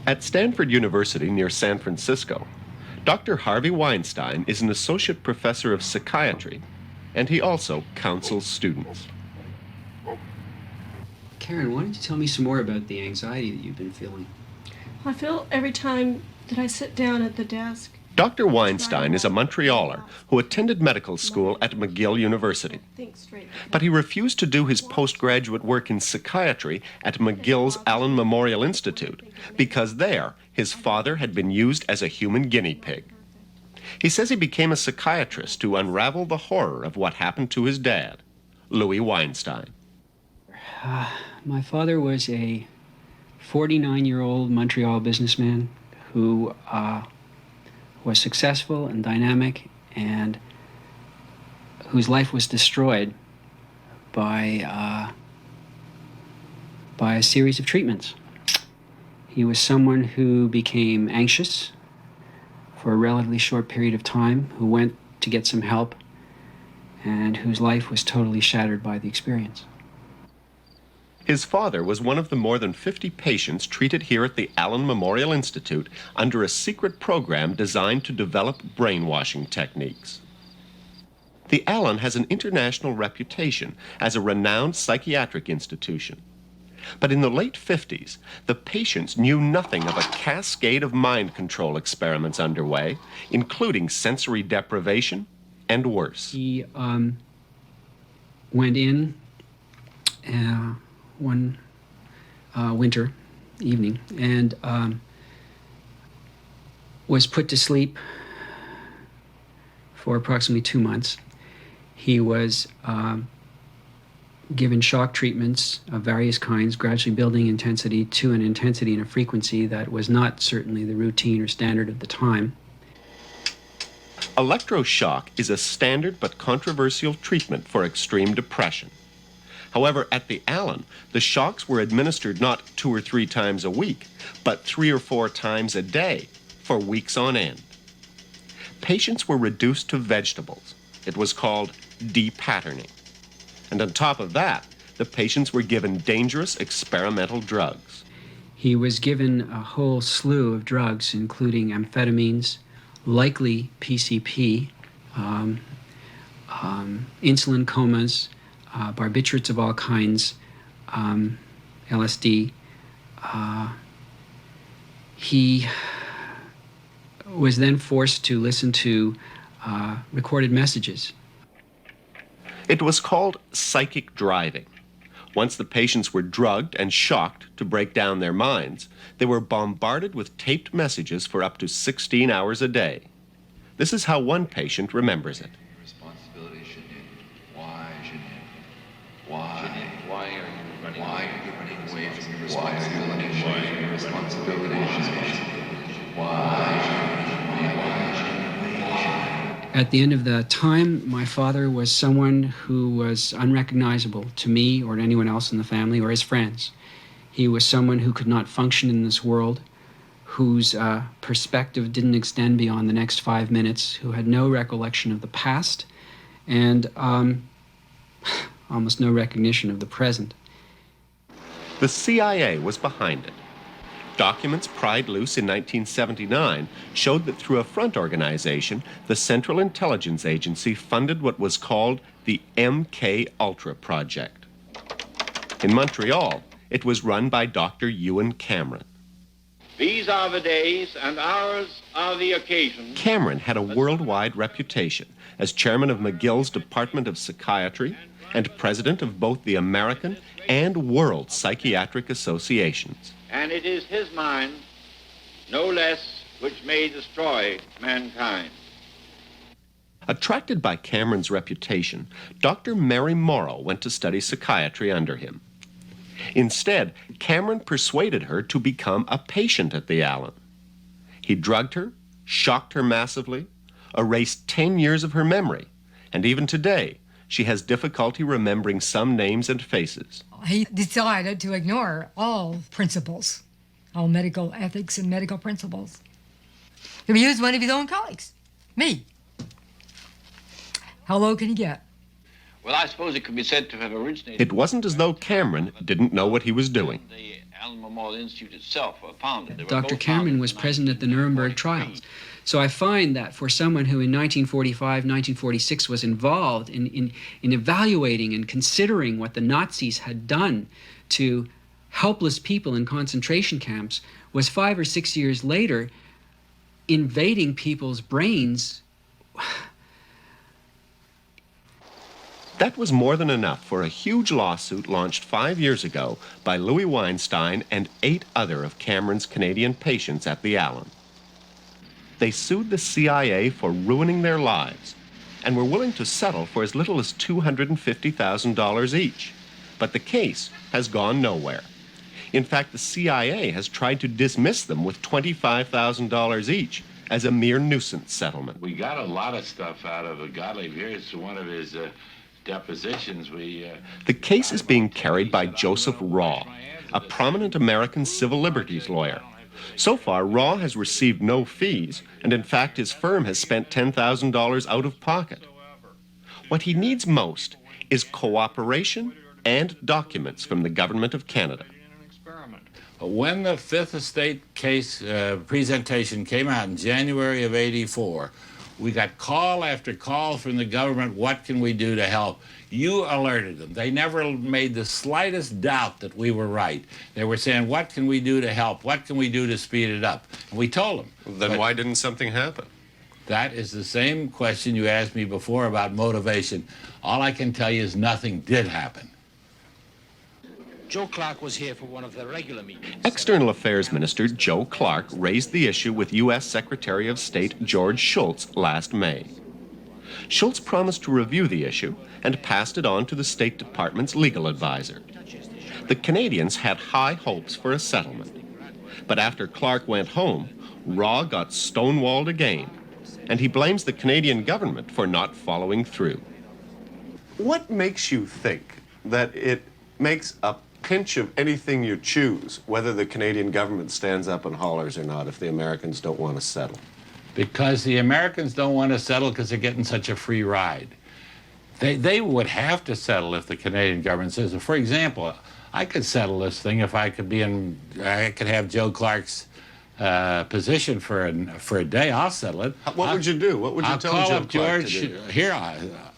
At Stanford University near San Francisco, Dr. Harvey Weinstein is an associate professor of psychiatry, and he also counsels students. Karen, why don't you tell me some more about the anxiety that you've been feeling? I feel every time that I sit down at the desk. Dr. Weinstein is a Montrealer who attended medical school at McGill University. But he refused to do his postgraduate work in psychiatry at McGill's Allen Memorial Institute because there his father had been used as a human guinea pig. He says he became a psychiatrist to unravel the horror of what happened to his dad, Louis Weinstein. My father was a 49-year-old Montreal businessman who was successful and dynamic, and whose life was destroyed by a series of treatments. He was someone who became anxious for a relatively short period of time, who went to get some help, and whose life was totally shattered by the experience. His father was one of the more than 50 patients treated here at the Allen Memorial Institute under a secret program designed to develop brainwashing techniques. The Allen has an international reputation as a renowned psychiatric institution. But in the late 50s, the patients knew nothing of a cascade of mind control experiments underway, including sensory deprivation and worse. He went in one winter evening and was put to sleep for approximately 2 months. He was given shock treatments of various kinds, gradually building intensity to an intensity and a frequency that was not certainly the routine or standard of the time. Electroshock is a standard but controversial treatment for extreme depression. However, at the Allen, the shocks were administered not 2 or 3 times a week, but 3 or 4 times a day for weeks on end. Patients were reduced to vegetables. It was called depatterning. And on top of that, the patients were given dangerous experimental drugs. He was given a whole slew of drugs, including amphetamines, likely PCP, insulin comas, barbiturates of all kinds, LSD. He was then forced to listen to recorded messages. It was called psychic driving. Once the patients were drugged and shocked to break down their minds, they were bombarded with taped messages for up to 16 hours a day. This is how one patient remembers it. Responsibility, Jeanette. Why, Jeanette? Why? Why are you running away from your responsibility? Why are you running away from your responsibility, Jeanette? Why? At the end of the time, my father was someone who was unrecognizable to me or to anyone else in the family or his friends. He was someone who could not function in this world, whose perspective didn't extend beyond the next 5 minutes, who had no recollection of the past, and almost no recognition of the present. The CIA was behind it. Documents pried loose in 1979 showed that through a front organization, the Central Intelligence Agency funded what was called the MK Ultra Project. In Montreal, it was run by Dr. Ewan Cameron. These are the days and hours are the occasion. Cameron had a worldwide reputation as chairman of McGill's Department of Psychiatry and president of both the American and World Psychiatric Associations. And it is his mind, no less, which may destroy mankind. Attracted by Cameron's reputation, Dr. Mary Morrow went to study psychiatry under him. Instead, Cameron persuaded her to become a patient at the Allen. He drugged her, shocked her massively, erased 10 years of her memory, and even today, she has difficulty remembering some names and faces. He decided to ignore all principles, all medical ethics and medical principles. He used one of his own colleagues, me. How low can he get? Well, I suppose it could be said to have originated. It wasn't as though Cameron didn't know what he was doing. Allen Memorial Institute itself founded. Dr. Cameron was present at the Nuremberg trials. So I find that for someone who in 1945, 1946 was involved in evaluating and considering what the Nazis had done to helpless people in concentration camps, was 5 or 6 years later invading people's brains. That was more than enough for a huge lawsuit launched 5 years ago by Louis Weinstein and 8 other of Cameron's Canadian patients at the Allen. They sued the CIA for ruining their lives and were willing to settle for as little as $250,000 each. But the case has gone nowhere. In fact, the CIA has tried to dismiss them with $25,000 each as a mere nuisance settlement. We got a lot of stuff out of Gottlieb here. It's one of his depositions. The case is being carried by Joseph Raw, a prominent American civil liberties lawyer. So far, Raw has received no fees, and in fact, his firm has spent $10,000 out of pocket. What he needs most is cooperation and documents from the Government of Canada. When the Fifth Estate case presentation came out in January of '84, we got call after call from the government, what can we do to help? You alerted them. They never made the slightest doubt that we were right. They were saying, what can we do to help? What can we do to speed it up? And we told them. Then why didn't something happen? That is the same question you asked me before about motivation. All I can tell you is nothing did happen. Joe Clark was here for one of the regular meetings. External Affairs Minister Joe Clark raised the issue with U.S. Secretary of State George Shultz last May. Shultz promised to review the issue and passed it on to the State Department's legal advisor. The Canadians had high hopes for a settlement. But after Clark went home, Raw got stonewalled again, and he blames the Canadian government for not following through. What makes you think that it makes a pinch of anything you choose, whether the Canadian government stands up and hollers or not, if the Americans don't want to settle? Because the Americans don't want to settle because they're getting such a free ride. They would have to settle if the Canadian government says, for example, I could settle this thing if I could I could have Joe Clark's position for a day. I'll settle it. What would you do? What would you tell Joe Clark to do? Here,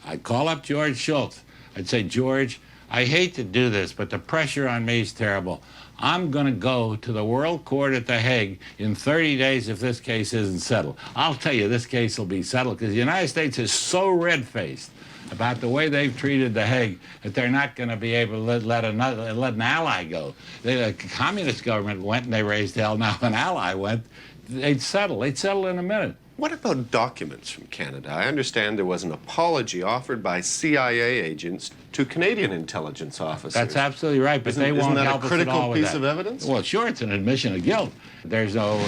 I'd call up George Shultz. I'd say, George, I hate to do this, but the pressure on me is terrible. I'm going to go to the World Court at The Hague in 30 days if this case isn't settled. I'll tell you, this case will be settled because the United States is so red-faced about the way they've treated The Hague that they're not going to be able to let an ally go. The communist government went and they raised hell. Now an ally went, they'd settle. They'd settle in a minute. What about documents from Canada? I understand there was an apology offered by CIA agents to Canadian intelligence officers. That's absolutely right, but they won't help us at all with that. Isn't that a critical piece of evidence? Well, sure, it's an admission of guilt. There's no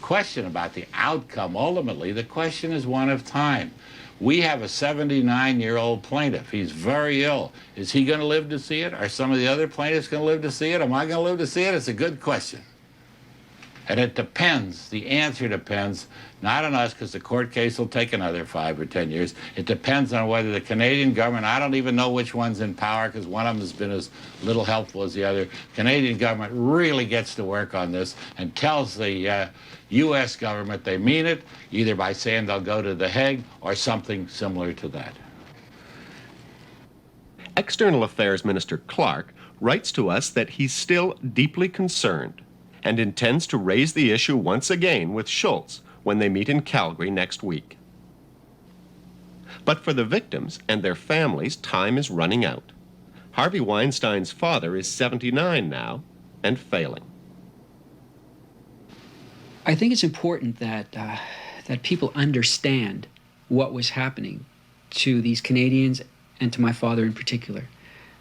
question about the outcome. Ultimately, the question is one of time. We have a 79-year-old plaintiff. He's very ill. Is he going to live to see it? Are some of the other plaintiffs going to live to see it? Am I going to live to see it? It's a good question. And it depends. The answer depends, not on us, because the court case will take another 5 or 10 years. It depends on whether the Canadian government, I don't even know which one's in power, because one of them has been as little helpful as the other. Canadian government really gets to work on this and tells the U.S. government they mean it, either by saying they'll go to The Hague or something similar to that. External Affairs Minister Clark writes to us that he's still deeply concerned and intends to raise the issue once again with Shultz when they meet in Calgary next week. But for the victims and their families, time is running out. Harvey Weinstein's father is 79 now and failing. I think it's important that that people understand what was happening to these Canadians and to my father in particular.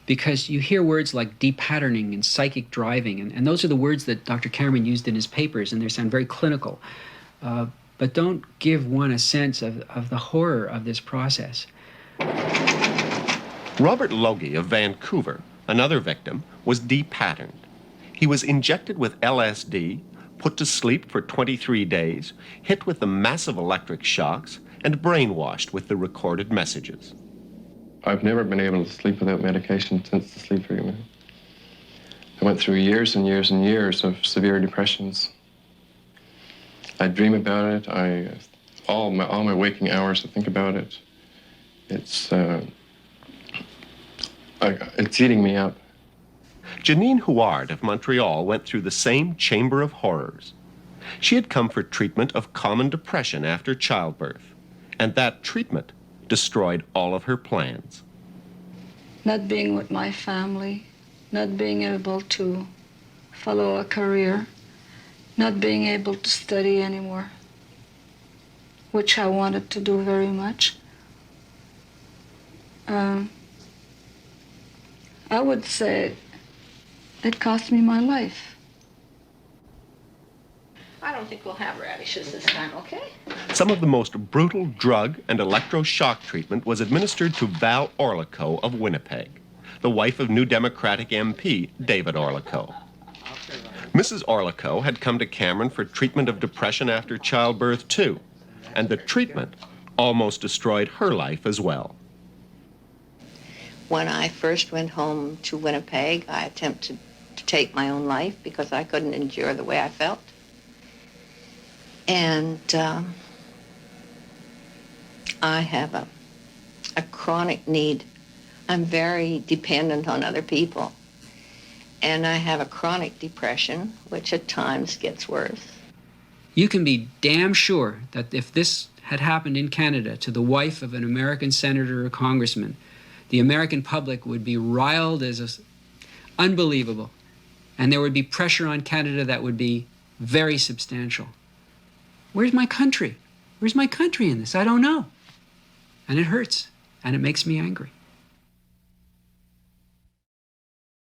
Because you hear words like depatterning and psychic driving, and those are the words that Dr. Cameron used in his papers, and they sound very clinical. But don't give one a sense of the horror of this process. Robert Logie of Vancouver, another victim, was depatterned. He was injected with LSD, put to sleep for 23 days, hit with the massive electric shocks, and brainwashed with the recorded messages. I've never been able to sleep without medication since the sleep treatment. went through years and years and years of severe depressions. I dream about it. All my waking hours, I think about it. It's eating me up. Janine Huard of Montreal went through the same chamber of horrors. She had come for treatment of common depression after childbirth, and that treatment destroyed all of her plans. Not being with my family, not being able to follow a career, not being able to study anymore, which I wanted to do very much. I would say it cost me my life. I don't think we'll have radishes this time, okay? Some of the most brutal drug and electroshock treatment was administered to Val Orlico of Winnipeg, the wife of New Democratic MP David Orlico. Mrs. Orlico had come to Cameron for treatment of depression after childbirth too, and the treatment almost destroyed her life as well. When I first went home to Winnipeg, I attempted to take my own life because I couldn't endure the way I felt. And I have a chronic need. I'm very dependent on other people. And I have a chronic depression, which at times gets worse. You can be damn sure that if this had happened in Canada to the wife of an American senator or congressman, the American public would be riled as unbelievable. And there would be pressure on Canada that would be very substantial. Where's my country? Where's my country in this? I don't know. And it hurts, and it makes me angry.